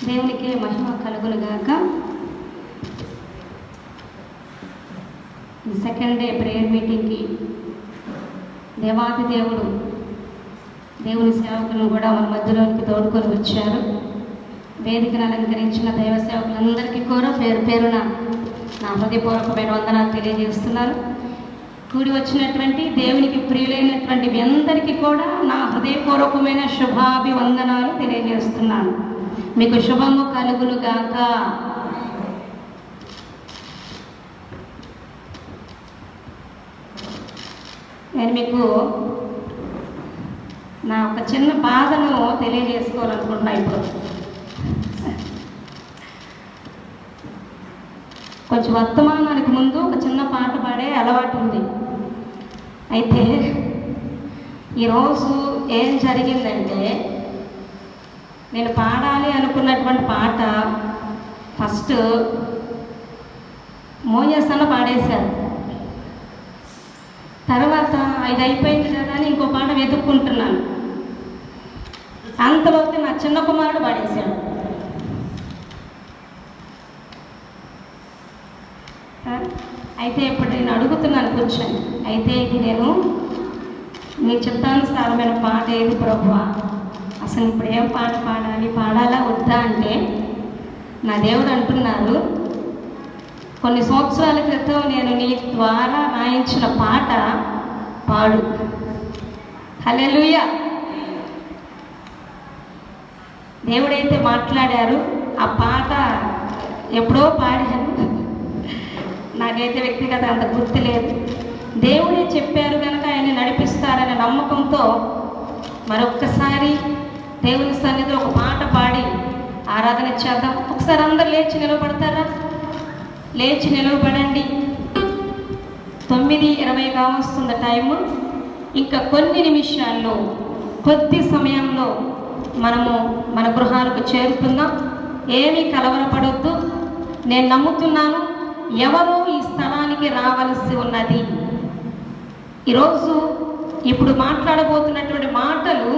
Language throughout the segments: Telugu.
దేవునికే మహిమ కలుగునుగాక. ఈ సెకండ్ డే ప్రేయర్ మీటింగ్కి దేవాది దేవుడు దేవుని సేవకులను కూడా మన మధ్యలోనికి తోడుకొని వచ్చారు. వేదికను అలంకరించిన దైవ సేవకులందరికీ కూడా పేరు పేరున నా హృదయపూర్వకమైన వందనాలు తెలియజేస్తున్నాను. కూడి వచ్చినటువంటి దేవునికి ప్రియులైనటువంటి మీ అందరికీ కూడా నా హృదయపూర్వకమైన శుభాభివందనాలు తెలియజేస్తున్నాను. మీకు శుభము కలుగునుగాక. నేను మీకు నా ఒక చిన్న బాధను తెలియజేసుకోవాలనుకుంటున్నా. ఇప్పుడు కొంచెం వర్తమానానికి ముందు ఒక చిన్న పాట పాడే అలవాటు ఉంది. అయితే ఈరోజు ఏం జరిగిందంటే, నేను పాడాలి అనుకున్నటువంటి పాట ఫస్ట్ మోజస్ అన్న పాడేశారు. తర్వాత ఇది అయిపోయింది కదా అని ఇంకో పాట వెతుక్కుంటున్నాను. అంతలోకి నా చిన్న కుమారుడు పాడేశాడు. అయితే ఇప్పుడు నేను అడుగుతున్నాను కూర్చొని, అయితే ఇది నేను నీ చిత్తానుసారమైన పాట ఏది ప్రభువా, అసలు ఇప్పుడు ఏం పాట పాడాలి, పాడాలా వద్దా అంటే నా దేవుడు అంటున్నారు, కొన్ని సంవత్సరాల క్రితం నేను నీ ద్వారా రాయించిన పాట పాడు. హల్లెలూయా. దేవుడైతే మాట్లాడారు. ఆ పాట ఎప్పుడో పాడాను, నాకైతే వ్యక్తిగత అంత గుర్తు లేదు. దేవుడే చెప్పారు కనుక ఆయన నడిపిస్తారనే నమ్మకంతో మరొక్కసారి దేవుని సన్నిధిలో ఒక పాట పాడి ఆరాధన చేద్దాం. ఒకసారి అందరు లేచి నిలబడతారా? లేచి నిలవబడండి. 9:20 కావస్తుంది టైము. ఇంకా కొన్ని నిమిషాల్లో, కొద్ది సమయంలో మనము మన గృహాలకు చేరుకుందాం. ఏమీ కలవరపడొద్దు. నేను నమ్ముతున్నాను ఎవరో ఈ స్థలానికి రావాల్సి ఉన్నది. ఈరోజు ఇప్పుడు మాట్లాడబోతున్నటువంటి మాటలు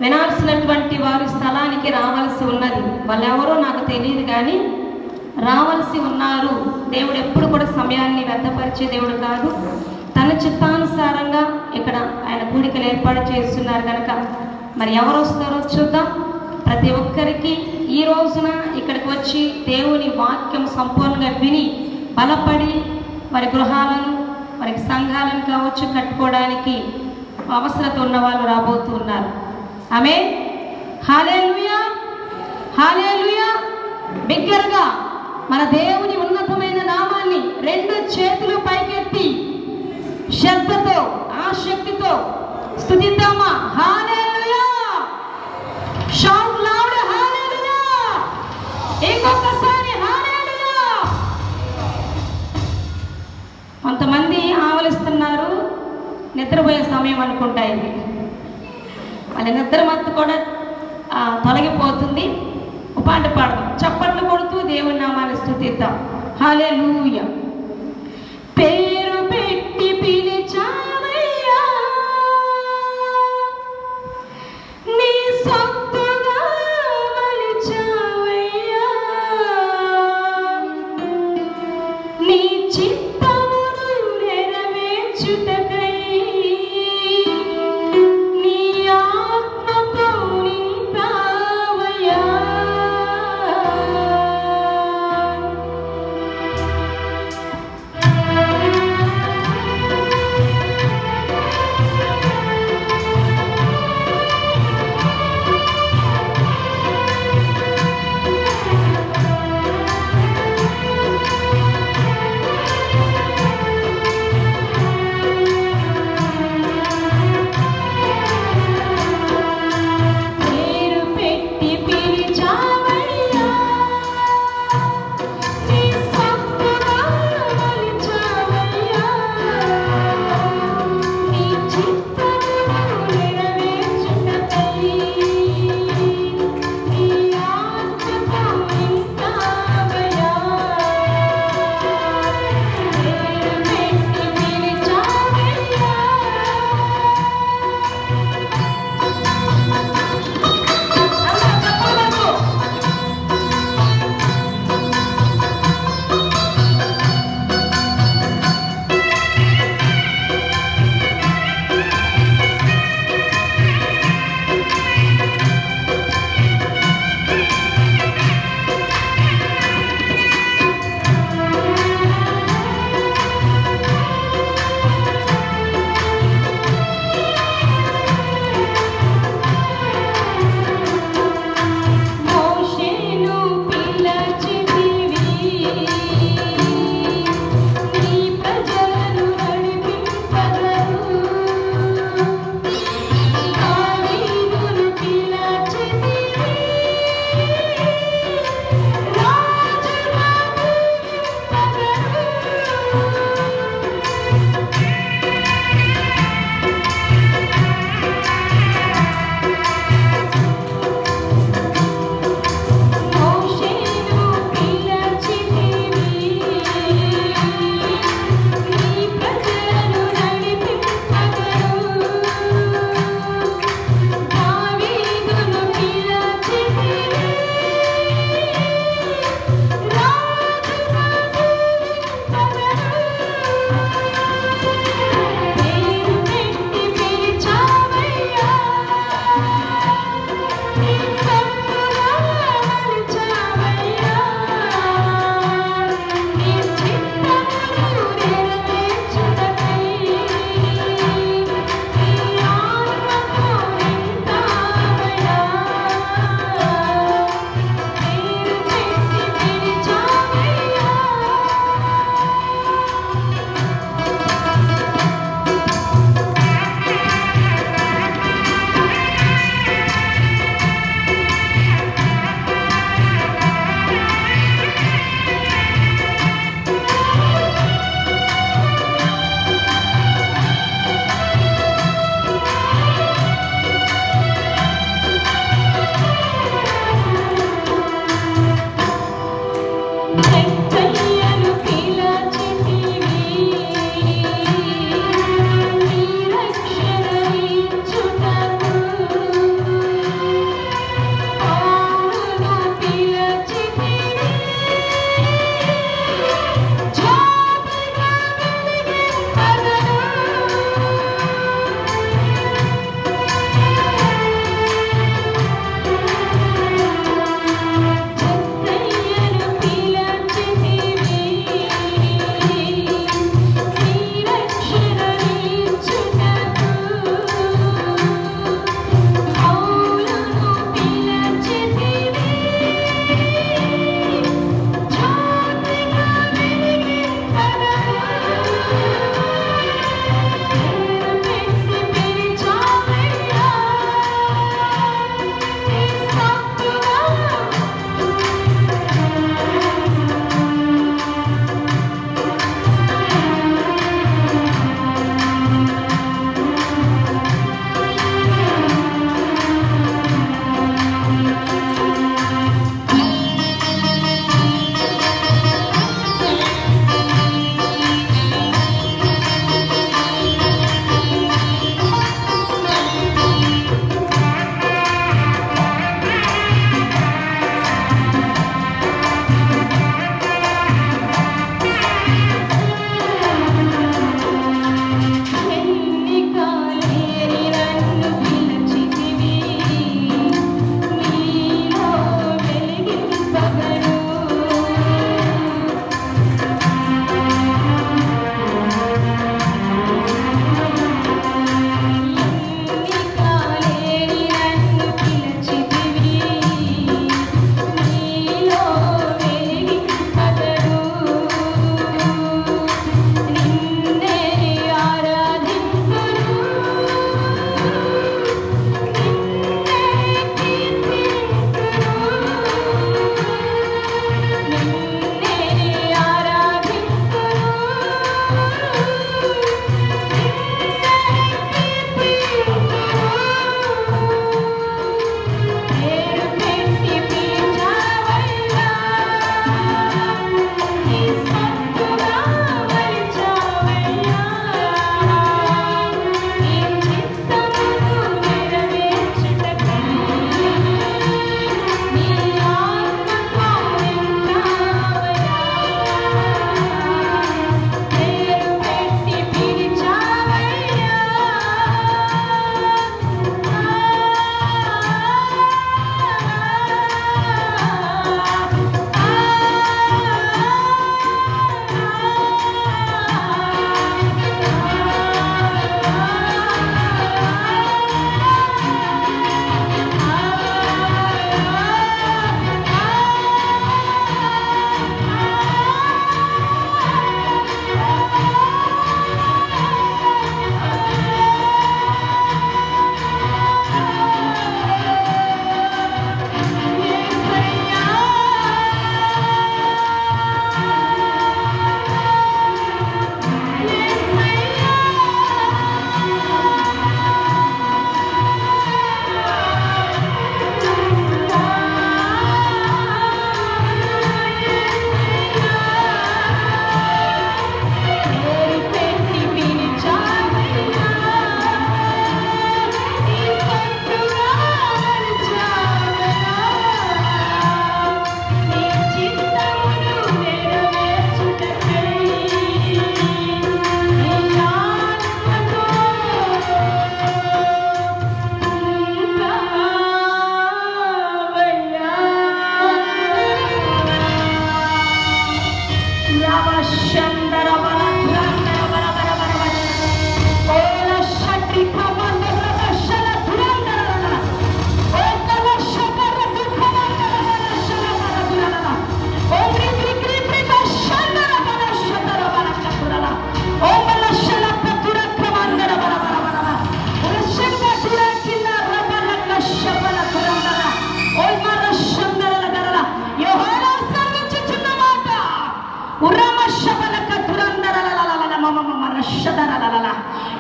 వినాల్సినటువంటి వారు స్థలానికి రావాల్సి ఉన్నది. వాళ్ళు ఎవరో నాకు తెలియదు, కానీ రావాల్సి ఉన్నారు. దేవుడు ఎప్పుడు కూడా సమయాన్ని వ్యర్థపరిచే దేవుడు కాదు. తన చిత్తానుసారంగా ఇక్కడ ఆయన కూడికలు ఏర్పాటు చేస్తున్నారు కనుక మరి ఎవరు వస్తారో చూద్దాం. ప్రతి ఒక్కరికి ఈ రోజున ఇక్కడికి వచ్చి దేవుని వాక్యం సంపూర్ణంగా విని బలపడి వారి గృహాలను, వారికి సంఘాలను కావచ్చు కట్టుకోవడానికి అవసరత ఉన్న వాళ్ళు రాబోతూ ఉన్నారు. ఆమేన్. హల్లెలూయా, హల్లెలూయా. బిగ్గరగా మన దేవుని ఉన్నతమైన నామాన్ని 2 చేతులు పైకెత్తి శ్రద్ధతో, ఆసక్తితో స్తుతిద్దామా? హల్లెలూయా. షౌట్ లౌడ్ హల్లెలూయా. ఇంకొకసారి హల్లెలూయా. కొంతమంది ఆవలిస్తున్నారు, నిద్రపోయే సమయం అనుకుంటా ఇది. వాళ్ళ నిద్ర మత్తు కూడా తొలగిపోతుంది. ఒక పాట పాడదాం, చప్పట్లు కొడుతూ దేవుని నామాన్ని స్తుతిద్దాం. హల్లెలూయా. పేరు పెట్టి పిలిచావయ్యా, నీ సొత్తుగా మలిచావయ్యా, నీ చిత్తమును నెరవేర్చుటకై నీ ఆత్మతో నింపావయ్యా.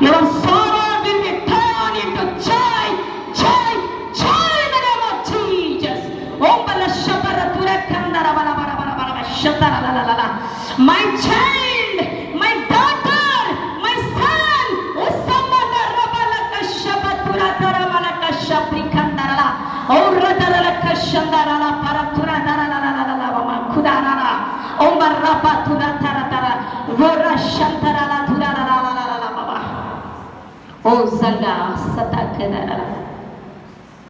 Your sorrow will be turned into joy, joy, joy in the name of Jesus. My child, my daughter, my son, Oh Sanga Sata Kedara.